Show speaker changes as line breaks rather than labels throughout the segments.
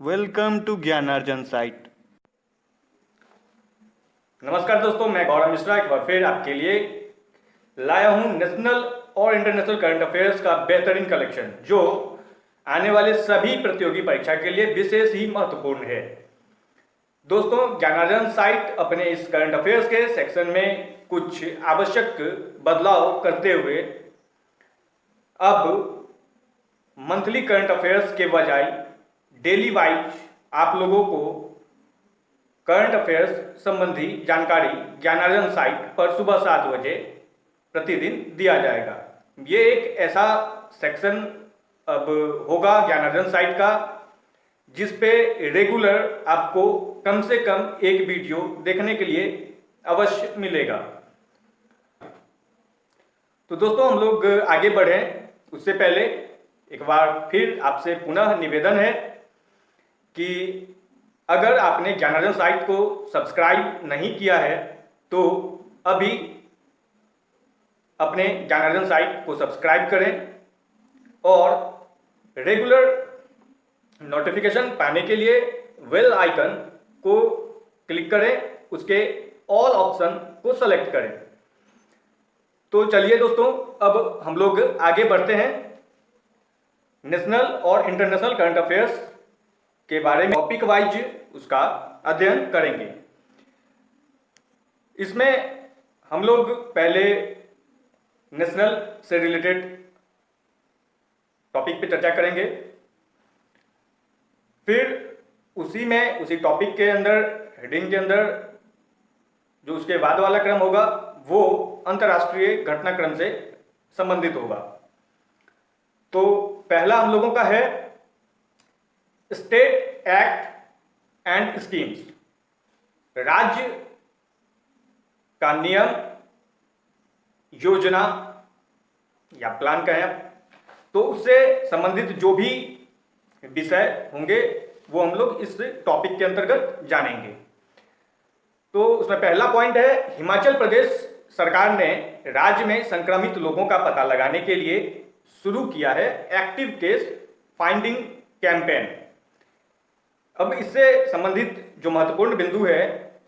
Welcome to ज्ञानार्जन site.
नमस्कार दोस्तों, मैं गौरव मिश्रा एक बार फिर आपके लिए लाया हूं नेशनल और इंटरनेशनल करंट अफेयर्स का बेहतरीन कलेक्शन जो आने वाले सभी प्रतियोगी परीक्षा के लिए विशेष ही महत्वपूर्ण है। दोस्तों, ज्ञानार्जन साइट अपने इस करंट अफेयर्स के सेक्शन में कुछ आवश्यक बदलाव करते हुए अब मंथली करंट अफेयर्स के बजाय डेली वाइज आप लोगों को करंट अफेयर्स संबंधी जानकारी ज्ञानार्जन साइट पर सुबह 7 बजे प्रतिदिन दिया जाएगा। ये एक ऐसा सेक्शन अब होगा ज्ञानार्जन साइट का जिस पे रेगुलर आपको कम से कम एक वीडियो देखने के लिए अवश्य मिलेगा। तो दोस्तों, हम लोग आगे बढ़ें उससे पहले एक बार फिर आपसे पुनः निवेदन है कि अगर आपने ज्ञानार्जन साइट को सब्सक्राइब नहीं किया है तो अभी अपने ज्ञानार्जन साइट को सब्सक्राइब करें और रेगुलर नोटिफिकेशन पाने के लिए बेल आइकन को क्लिक करें, उसके ऑल ऑप्शन को सेलेक्ट करें। तो चलिए दोस्तों, अब हम लोग आगे बढ़ते हैं नेशनल और इंटरनेशनल करंट अफेयर्स के बारे में टॉपिक वाइज उसका अध्ययन करेंगे। इसमें हम लोग पहले नेशनल से रिलेटेड टॉपिक पे चर्चा करेंगे, फिर उसी टॉपिक के अंदर हेडिंग के अंदर जो उसके बाद वाला क्रम होगा वो अंतर्राष्ट्रीय घटनाक्रम से संबंधित होगा। तो पहला हम लोगों का है स्टेट एक्ट एंड स्कीम्स, राज्य का नियम, योजना या प्लान कहें तो उससे संबंधित जो भी विषय होंगे वो हम लोग इस टॉपिक के अंतर्गत जानेंगे। तो उसमें पहला पॉइंट है हिमाचल प्रदेश सरकार ने राज्य में संक्रमित लोगों का पता लगाने के लिए शुरू किया है एक्टिव केस फाइंडिंग कैंपेन। अब इससे संबंधित जो महत्वपूर्ण बिंदु है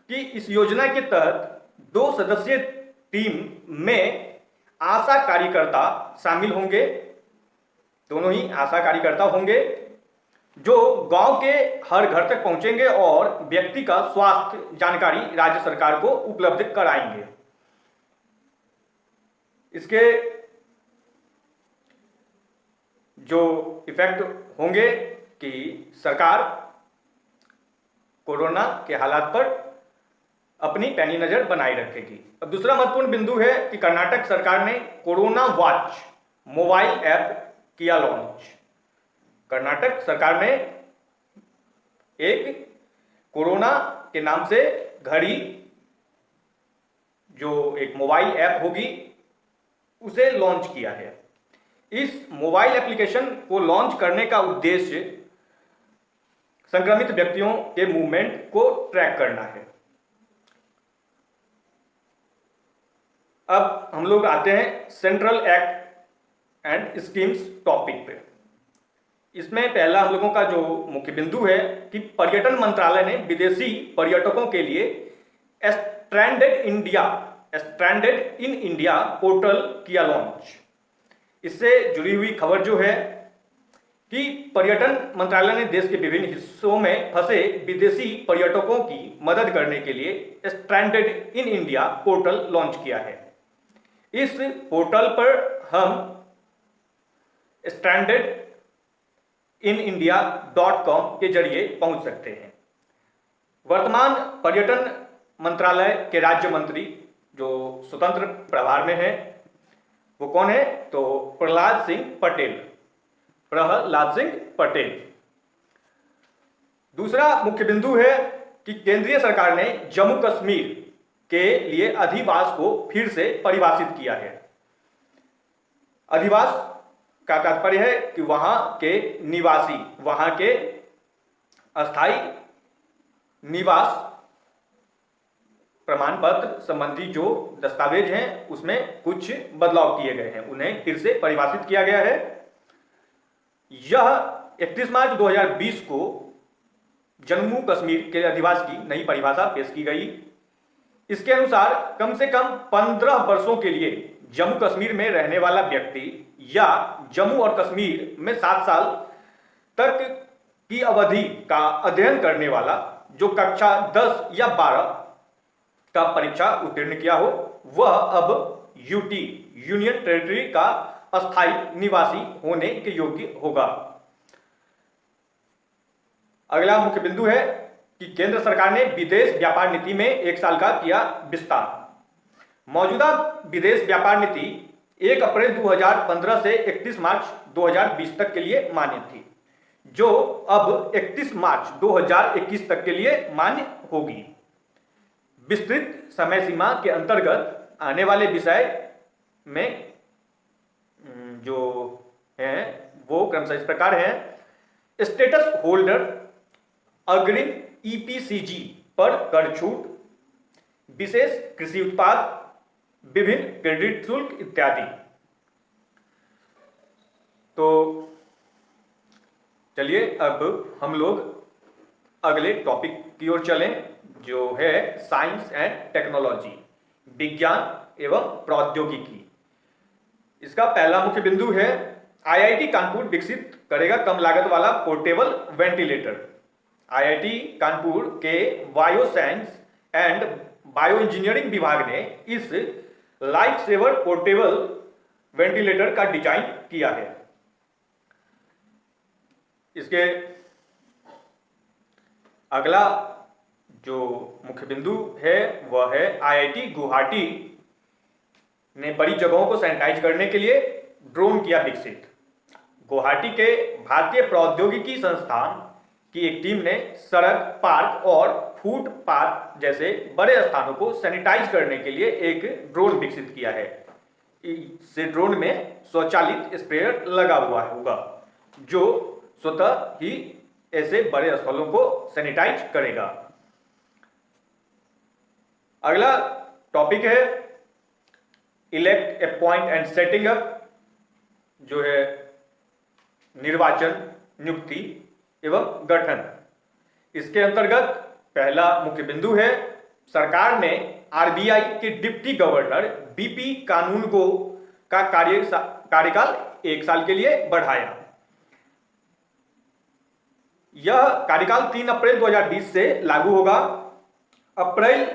कि इस योजना के तहत 2 सदस्यीय टीम में आशा कार्यकर्ता शामिल होंगे, दोनों ही आशा कार्यकर्ता होंगे जो गांव के हर घर तक पहुंचेंगे और व्यक्ति का स्वास्थ्य जानकारी राज्य सरकार को उपलब्ध कराएंगे। इसके जो इफेक्ट होंगे कि सरकार कोरोना के हालात पर अपनी पैनी नजर बनाए रखेगी। अब दूसरा महत्वपूर्ण बिंदु है कि कर्नाटक सरकार ने कोरोना वॉच मोबाइल ऐप किया लॉन्च। कर्नाटक सरकार ने एक कोरोना के नाम से घड़ी जो एक मोबाइल ऐप होगी उसे लॉन्च किया है। इस मोबाइल एप्लीकेशन को लॉन्च करने का उद्देश्य संक्रमित व्यक्तियों के मूवमेंट को ट्रैक करना है। अब हम लोग आते हैं central act and schemes topic पे। इसमें पहला हम लोगों का जो मुख्य बिंदु है कि पर्यटन मंत्रालय ने विदेशी पर्यटकों के लिए स्ट्रैंडेड इन इंडिया पोर्टल किया लॉन्च। इससे जुड़ी हुई खबर जो है कि पर्यटन मंत्रालय ने देश के विभिन्न हिस्सों में फंसे विदेशी पर्यटकों की मदद करने के लिए stranded in India portal launch किया है। इस पोर्टल पर हम स्ट्रैंडेड इन इंडिया.com के जरिए पहुंच सकते हैं। वर्तमान पर्यटन मंत्रालय के राज्य मंत्री जो स्वतंत्र प्रभार में है वो कौन है? तो प्रहलाद सिंह पटेल। दूसरा मुख्य बिंदु है कि केंद्रीय सरकार ने जम्मू कश्मीर के लिए अधिवास को फिर से परिभाषित किया है। अधिवास का तात्पर्य है कि वहां के निवासी, वहां के अस्थायी निवास प्रमाण पत्र संबंधी जो दस्तावेज हैं उसमें कुछ बदलाव किए गए हैं, उन्हें फिर से परिभाषित किया गया है। यह 31 मार्च 2020 को जम्मू कश्मीर के अधिवास की नई परिभाषा पेश की गई। इसके अनुसार कम से कम 15 वर्षों के लिए जम्मू कश्मीर में रहने वाला व्यक्ति या जम्मू और कश्मीर में 7 साल तक की अवधि का अध्ययन करने वाला जो कक्षा 10 या 12 का परीक्षा उत्तीर्ण किया हो, वह अब यूटी यूनियन टेरिटरी का अस्थायी निवासी होने के योग्य होगा। अगला मुख्य बिंदु है कि केंद्र सरकार ने विदेश व्यापार नीति में 1 साल का किया विस्तार। मौजूदा विदेश व्यापार नीति 1 अप्रैल 2015 से 31 मार्च 2020 तक के लिए मान्य थी, जो अब 31 मार्च 2021 तक के लिए मान्य होगी। विस्तृत समय सीमा के अंतर्गत आने वाले विषय में जो हैं वो क्रमशः इस प्रकार हैं। स्टेटस होल्डर अग्रिम ईपीसीजी पर कर छूट, विशेष कृषि उत्पाद, विभिन्न क्रेडिट शुल्क इत्यादि। तो चलिए अब हम लोग अगले टॉपिक की ओर चलें, जो है साइंस एंड टेक्नोलॉजी, विज्ञान एवं प्रौद्योगिकी। इसका पहला मुख्य बिंदु है आईआईटी कानपुर विकसित करेगा कम लागत वाला पोर्टेबल वेंटिलेटर। आईआईटी कानपुर के bio science and bio engineering विभाग ने इस लाइफ सेवर पोर्टेबल वेंटिलेटर का डिजाइन किया है। इसके अगला जो मुख्य बिंदु है वह है आईआईटी गुवाहाटी ने बड़ी जगहों को सैनिटाइज करने के लिए ड्रोन किया विकसित। गुवाहाटी के भारतीय प्रौद्योगिकी संस्थान की एक टीम ने सड़क, पार्क और फुटपाथ जैसे बड़े स्थानों को सैनिटाइज करने के लिए एक ड्रोन विकसित किया है। इस ड्रोन में स्वचालित स्प्रेयर लगा हुआ होगा जो स्वतः ही ऐसे बड़े स्थलों को सैनिटाइज करेगा। अगला टॉपिक है elect, appoint and setting up, जो है निर्वाचन, नियुक्ति एवं गठन। इसके अंतर्गत पहला मुख्य बिंदु है सरकार ने आरबीआई के डिप्टी गवर्नर बीपी कानूनगो का कार्यकाल 1 साल के लिए बढ़ाया। यह कार्यकाल 3 अप्रैल 2020 से लागू होगा। अप्रैल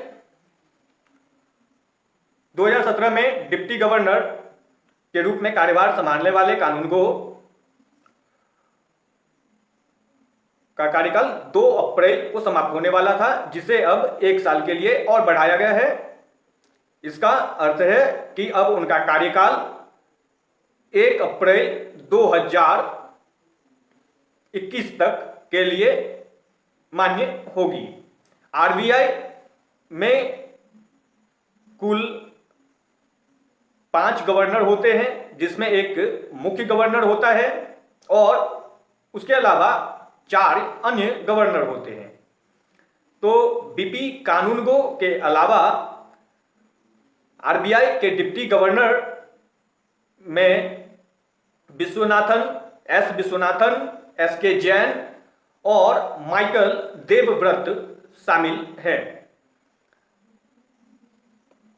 2017 में डिप्टी गवर्नर के रूप में कार्यभार संभालने वाले कानूनगो का कार्यकाल 2 अप्रैल को समाप्त होने वाला था, जिसे अब 1 साल के लिए और बढ़ाया गया है। इसका अर्थ है कि अब उनका कार्यकाल 1 अप्रैल 2021 तक के लिए मान्य होगी। आरबीआई में कुल 5 गवर्नर होते हैं, जिसमें एक मुख्य गवर्नर होता है और उसके अलावा 4 अन्य गवर्नर होते हैं। तो बीपी कानूनगो के अलावा आरबीआई के डिप्टी गवर्नर में विश्वनाथन, एसके जैन और माइकल देवव्रत शामिल है।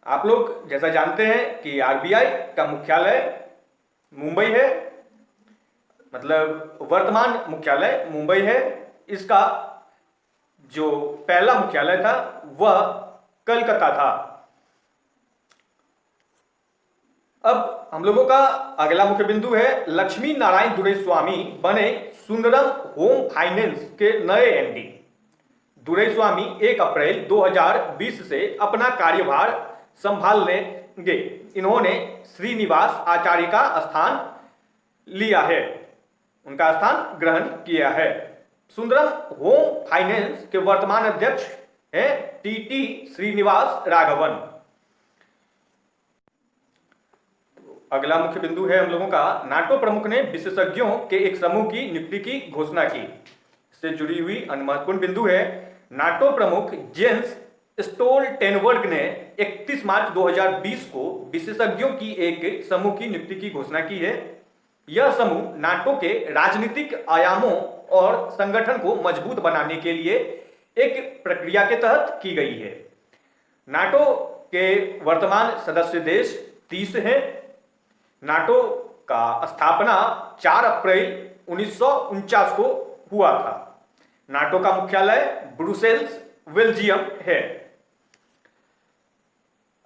आप लोग जैसा जानते हैं कि आरबीआई का मुख्यालय मुंबई है, मतलब वर्तमान मुख्यालय मुंबई है। इसका जो पहला मुख्यालय था वह कलकत्ता था। अब हम लोगों का अगला मुख्य बिंदु है लक्ष्मी नारायण दुरईस्वामी बने सुंदरम होम फाइनेंस के नए एमडी। दुरईस्वामी 1 अप्रैल 2020 से अपना कार्यभार संभालेंगे। इन्होंने श्रीनिवास आचार्य का स्थान लिया है, उनका स्थान ग्रहण किया है। सुंदरम होम फाइनेंस के वर्तमान अध्यक्ष हैं टीटी श्रीनिवास राघवन। अगला मुख्य बिंदु है हम लोगों का नाटो प्रमुख ने विशेषज्ञों के एक समूह की नियुक्ति की घोषणा की। इससे जुड़ी हुई अन्य महत्वपूर्ण बिंदु है नाटो प्रमुख जेंस स्टोल्टेनबर्ग ने 31 मार्च 2020 को विशेषज्ञों की एक समूह की नियुक्ति की घोषणा की है। यह समूह नाटो के राजनीतिक आयामों और संगठन को मजबूत बनाने के लिए एक प्रक्रिया के तहत की गई है। नाटो के वर्तमान सदस्य देश 30 हैं। नाटो का स्थापना 4 अप्रैल 1949 को हुआ था। नाटो का मुख्यालय ब्रुसेल्स, बेल्जियम है।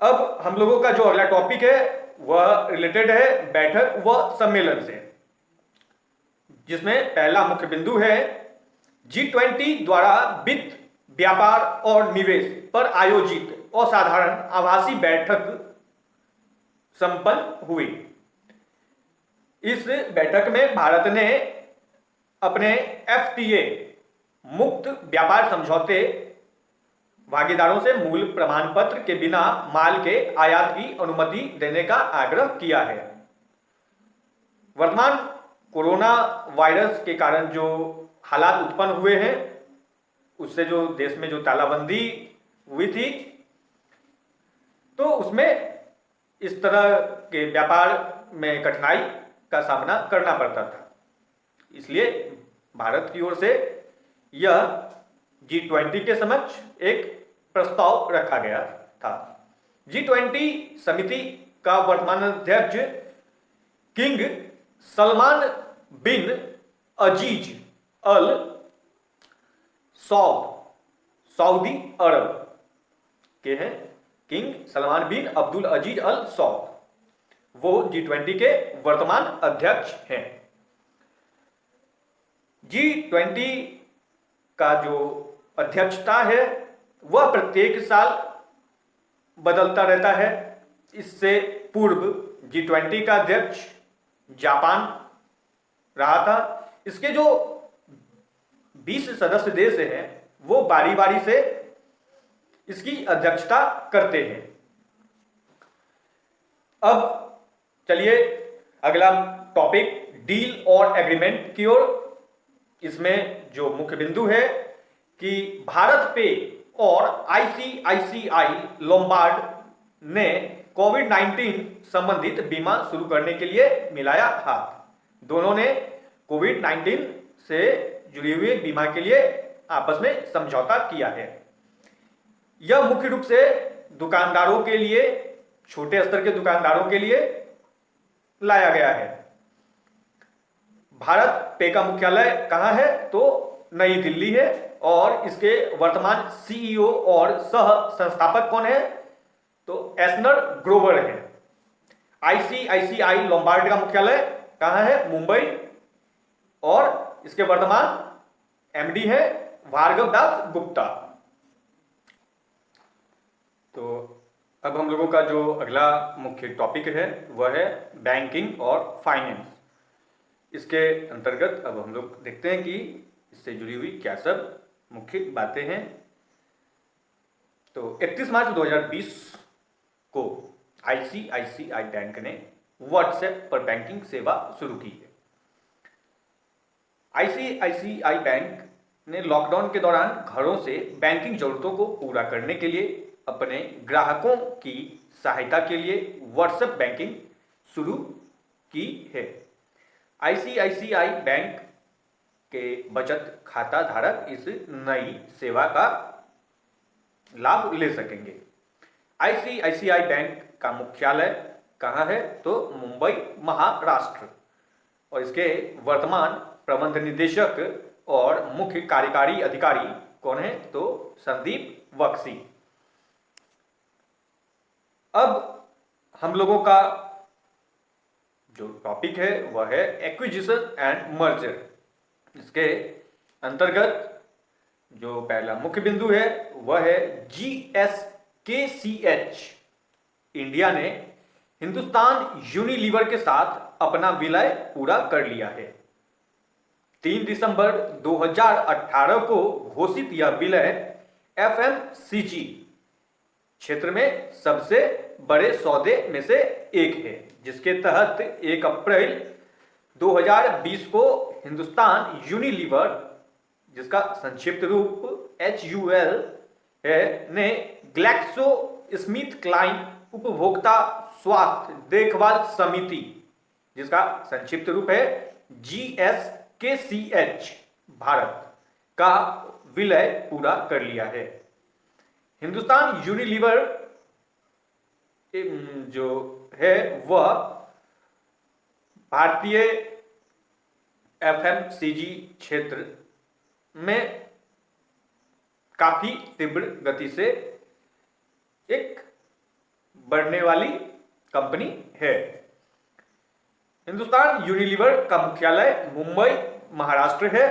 अब हम लोगों का जो अगला टॉपिक है वह रिलेटेड है बैठक व सम्मेलन से, जिसमें पहला मुख्य बिंदु है G20 द्वारा वित्त, व्यापार और निवेश पर आयोजित असाधारण आभासी बैठक संपन्न हुई। इस बैठक में भारत ने अपने FTA मुक्त व्यापार समझौते भागीदारों से मूल प्रमाण पत्र के बिना माल के आयात की अनुमति देने का आग्रह किया है। वर्तमान कोरोना वायरस के कारण जो हालात उत्पन्न हुए हैं, उससे जो देश में जो तालाबंदी हुई थी, तो उसमें इस तरह के व्यापार में कठिनाई का सामना करना पड़ता था। इसलिए भारत की ओर से यह G20 के समक्ष एक प्रस्ताव रखा गया था। G20 समिति का वर्तमान अध्यक्ष किंग सलमान बिन अजीज अल सौद, सऊदी अरब के हैं। किंग सलमान बिन अब्दुल अजीज अल सौद, वो G20 के वर्तमान अध्यक्ष हैं। G20 का जो अध्यक्षता है वह प्रत्येक साल बदलता रहता है। इससे पूर्व G20 का अध्यक्ष जापान रहा था। इसके जो 20 सदस्य देश हैं वो बारी बारी से इसकी अध्यक्षता करते हैं। अब चलिए अगला टॉपिक डील और एग्रीमेंट की ओर। इसमें जो मुख्य बिंदु है कि भारत पे और ICICI लोम्बार्ड ने कोविड-19 संबंधित बीमा शुरू करने के लिए मिलाया हाथ। दोनों ने कोविड-19 से जुड़ी हुई बीमा के लिए आपस में समझौता किया है। यह मुख्य रूप से दुकानदारों के लिए, छोटे स्तर के दुकानदारों के लिए लाया गया है। भारत पे का मुख्यालय कहाँ है? तो नई दिल्ली है और इसके वर्तमान CEO और सह संस्थापक कौन है? तो एस्नर ग्रोवर है। ICICI लोम्बार्ड का मुख्यालय कहाँ है? मुंबई, और इसके वर्तमान MD है भार्गव दास गुप्ता। तो अब हम लोगों का जो अगला मुख्य टॉपिक है वह है बैंकिंग और फाइनेंस। इसके अंतर्गत अब हम लोग देखते हैं कि इससे जुड़ी हुई क्या सब मुख्य बातें हैं। तो 31 मार्च 2020 को ICICI बैंक ने व्हाट्सएप पर बैंकिंग सेवा शुरू की है। ICICI बैंक ने लॉकडाउन के दौरान घरों से बैंकिंग जरूरतों को पूरा करने के लिए अपने ग्राहकों की सहायता के लिए व्हाट्सएप बैंकिंग शुरू की है। ICICI बैंक के बचत खाता धारक इस नई सेवा का लाभ ले सकेंगे। ICICI बैंक का मुख्यालय कहाँ है? तो मुंबई, महाराष्ट्र, और इसके वर्तमान प्रबंध निदेशक और मुख्य कार्यकारी अधिकारी कौन है? तो संदीप बख्शी। अब हम लोगों का जो टॉपिक है वह है एक्विजिशन एंड मर्जर। इसके अंतर्गत जो पहला मुख्य बिंदु है वह है GSKCH। इंडिया ने हिंदुस्तान यूनिलीवर के साथ अपना विलय पूरा कर लिया है। 3 दिसंबर 2018 को घोषित यह विलय FMCG क्षेत्र में सबसे बड़े सौदे में से एक है, जिसके तहत 1 अप्रैल 2020 को हिंदुस्तान यूनिलीवर, जिसका संक्षिप्त रूप HUL है, ने ग्लैक्सो स्मिथ क्लाइन उपभोक्ता स्वास्थ्य देखभाल समिति, जिसका संक्षिप्त रूप है GSKCH, भारत का विलय पूरा कर लिया है। हिंदुस्तान यूनिलीवर जो है वह भारतीय एफएमसीजी क्षेत्र में काफी तीव्र गति से एक बढ़ने वाली कंपनी है। हिंदुस्तान यूनिलीवर का मुख्यालय मुंबई महाराष्ट्र है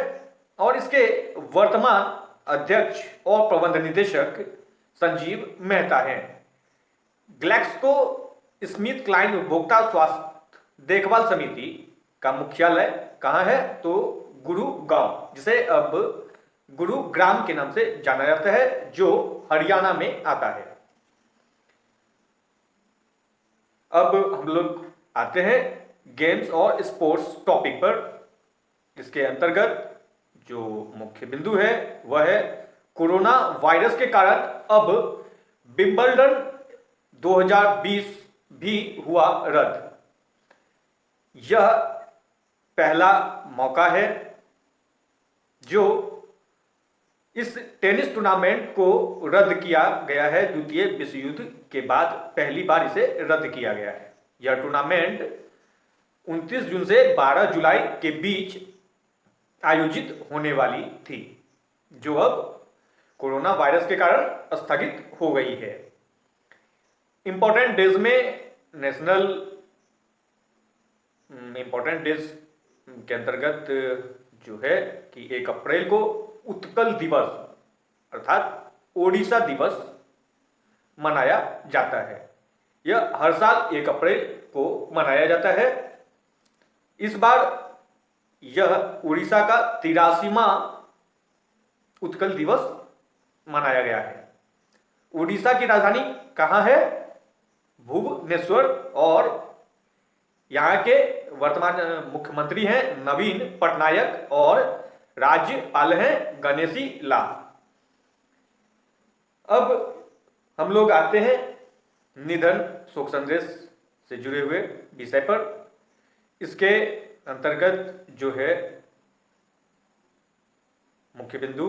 और इसके वर्तमान अध्यक्ष और प्रबंध निदेशक संजीव मेहता हैं। ग्लैक्सो स्मिथ क्लाइन उपभोक्ता स्वास्थ्य देखभाल समिति का मुख्यालय कहाँ है? तो गुरुगांव, जिसे अब गुरुग्राम के नाम से जाना जाता है, जो हरियाणा में आता है। अब हम लोग आते हैं गेम्स और स्पोर्ट्स टॉपिक पर। इसके अंतर्गत जो मुख्य बिंदु है वह है कोरोना वायरस के कारण अब विंबलडन 2020 भी हुआ रद्द। यह पहला मौका है जो इस टेनिस टूर्नामेंट को रद्द किया गया है। द्वितीय विश्व युद्ध के बाद पहली बार इसे रद्द किया गया है। यह टूर्नामेंट 29 जून से 12 जुलाई के बीच आयोजित होने वाली थी, जो अब कोरोना वायरस के कारण स्थगित हो गई है। इंपॉर्टेंट डेज में इंपॉर्टेंट डेज के अंतर्गत जो है कि 1 अप्रैल को उत्कल दिवस अर्थात ओडिशा दिवस मनाया जाता है। यह हर साल 1 अप्रैल को मनाया जाता है। इस बार यह उड़ीसा का 83वां उत्कल दिवस मनाया गया है। उड़ीसा की राजधानी कहाँ है? भुवनेश्वर, और यहाँ के वर्तमान मुख्यमंत्री हैं नवीन पटनायक और राज्यपाल हैं गणेशी लाल। अब हम लोग आते हैं निधन शोक संदेश से जुड़े हुए विषय पर। इसके अंतर्गत जो है मुख्य बिंदु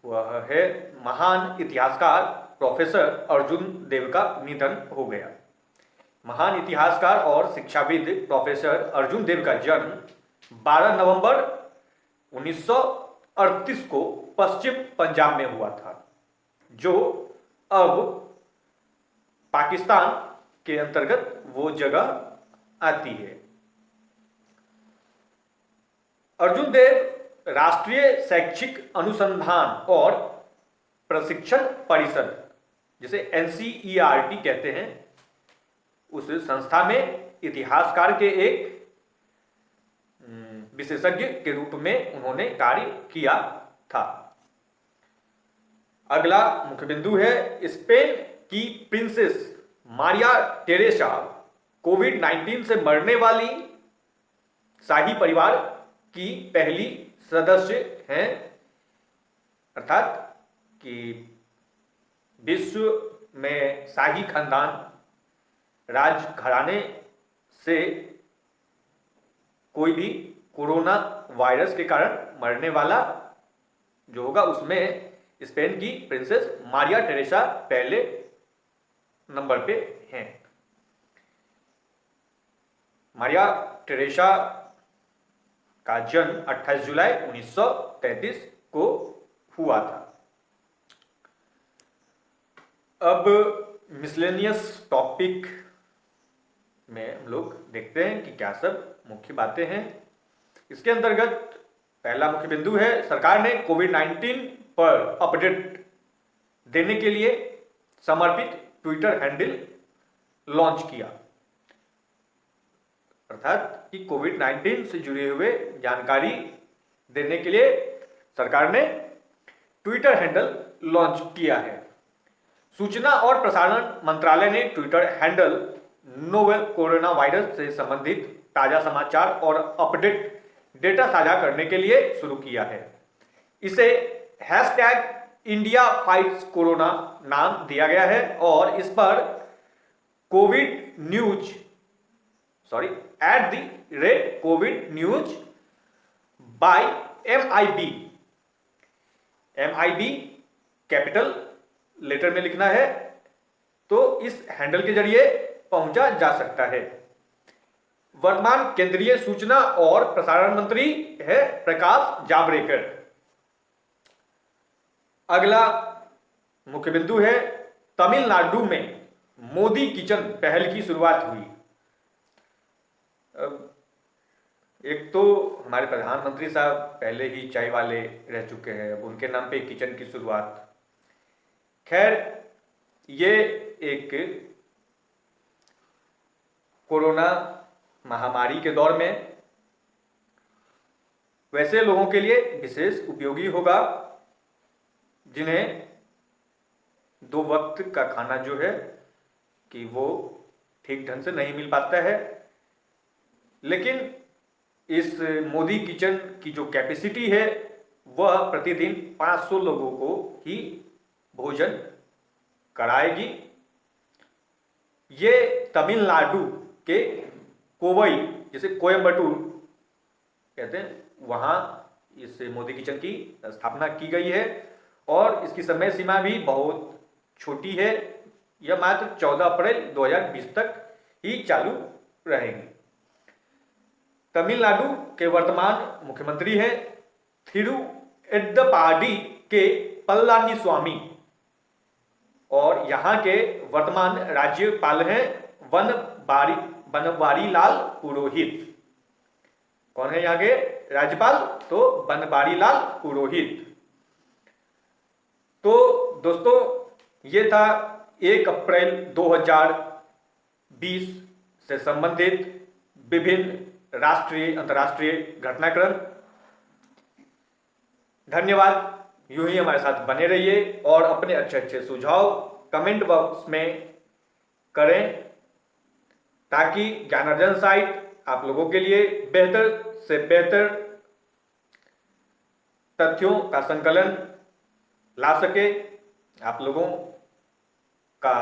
वह है महान इतिहासकार प्रोफेसर अर्जुन देव का निधन हो गया। महान इतिहासकार और शिक्षाविद प्रोफेसर अर्जुन देव का जन्म 12 नवंबर 1938 को पश्चिम पंजाब में हुआ था, जो अब पाकिस्तान के अंतर्गत वो जगह आती है। अर्जुन देव राष्ट्रीय शैक्षिक अनुसंधान और प्रशिक्षण परिषद, जिसे NCERT कहते हैं, उस संस्था में इतिहासकार के एक विशेषज्ञ के रूप में उन्होंने कार्य किया था। अगला मुख्य बिंदु है स्पेन की प्रिंसेस मारिया टेरेसा कोविड-19 से मरने वाली शाही परिवार की पहली सदस्य हैं, अर्थात कि विश्व में शाही खानदान राजघराने से कोई भी कोरोना वायरस के कारण मरने वाला जो होगा उसमें स्पेन की प्रिंसेस मारिया टेरेसा पहले नंबर पे हैं। मारिया टेरेसा का जन्म 28 जुलाई 1933 को हुआ था। अब मिसलेनियस टॉपिक में हम लोग देखते हैं कि क्या सब मुख्य बातें हैं। इसके अंतर्गत पहला मुख्य बिंदु है सरकार ने कोविड-19 पर अपडेट देने के लिए समर्पित ट्विटर हैंडल लॉन्च किया, अर्थात कि कोविड-19 से जुड़े हुए जानकारी देने के लिए सरकार ने ट्विटर हैंडल लॉन्च किया है। सूचना और प्रसारण मंत्रालय ने Twitter handle novel corona virus से संबंधित ताजा समाचार और अपडेट डेटा साझा करने के लिए शुरू किया है। इसे #इंडिया फाइट्स कोरोना नाम दिया गया है और इस पर @COVID News by MIB MIB capital letter में लिखना है, तो इस हैंडल के जरिए पहुंचा जा सकता है। वर्तमान केंद्रीय सूचना और प्रसारण मंत्री है प्रकाश जावड़ेकर। अगला मुख्य बिंदु है तमिलनाडु में मोदी किचन पहल की शुरुआत हुई। एक तो हमारे प्रधानमंत्री साहब पहले ही चाय वाले रह चुके हैं, अब उनके नाम पे किचन की शुरुआत। खैर, ये एक कोरोना महामारी के दौर में वैसे लोगों के लिए विशेष उपयोगी होगा जिन्हें 2 वक्त का खाना जो है कि वो ठीक ढंग से नहीं मिल पाता है। लेकिन इस मोदी किचन की जो कैपेसिटी है वह प्रतिदिन 500 लोगों को ही भोजन कराएगी। ये तमिलनाडु के कोवई, जैसे कोयम्बटूर कहते हैं, वहाँ इस मोदी किचन की स्थापना की गई है और इसकी समय सीमा भी बहुत छोटी है। यह मात्र 14 अप्रैल 2020 तक ही चालू रहेगी। तमिलनाडु के वर्तमान मुख्यमंत्री हैं थिरुएड्डपाडी के पलानीस्वामी और यहाँ के वर्तमान राज्यपाल हैं बनवारी लाल पुरोहित। कौन है यहाँ के राज्यपाल? तो बनवारी लाल पुरोहित। तो दोस्तों, ये था 1 अप्रैल 2020 से संबंधित विभिन्न राष्ट्रीय अंतर्राष्ट्रीय घटनाक्रम। धन्यवाद। यूं ही हमारे साथ बने रहिए और अपने अच्छे अच्छे सुझाव कमेंट बॉक्स में करें ताकि ज्ञानार्जन साइट आप लोगों के लिए बेहतर से बेहतर तथ्यों का संकलन ला सके, आप लोगों का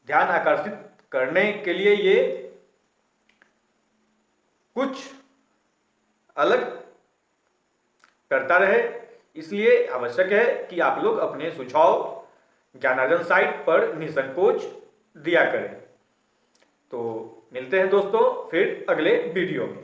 ध्यान आकर्षित करने के लिए ये कुछ अलग करता रहे। इसलिए आवश्यक है कि आप लोग अपने सुझाव ज्ञानार्जन साइट पर निसंकोच दिया करें। तो मिलते हैं दोस्तों फिर अगले वीडियो में।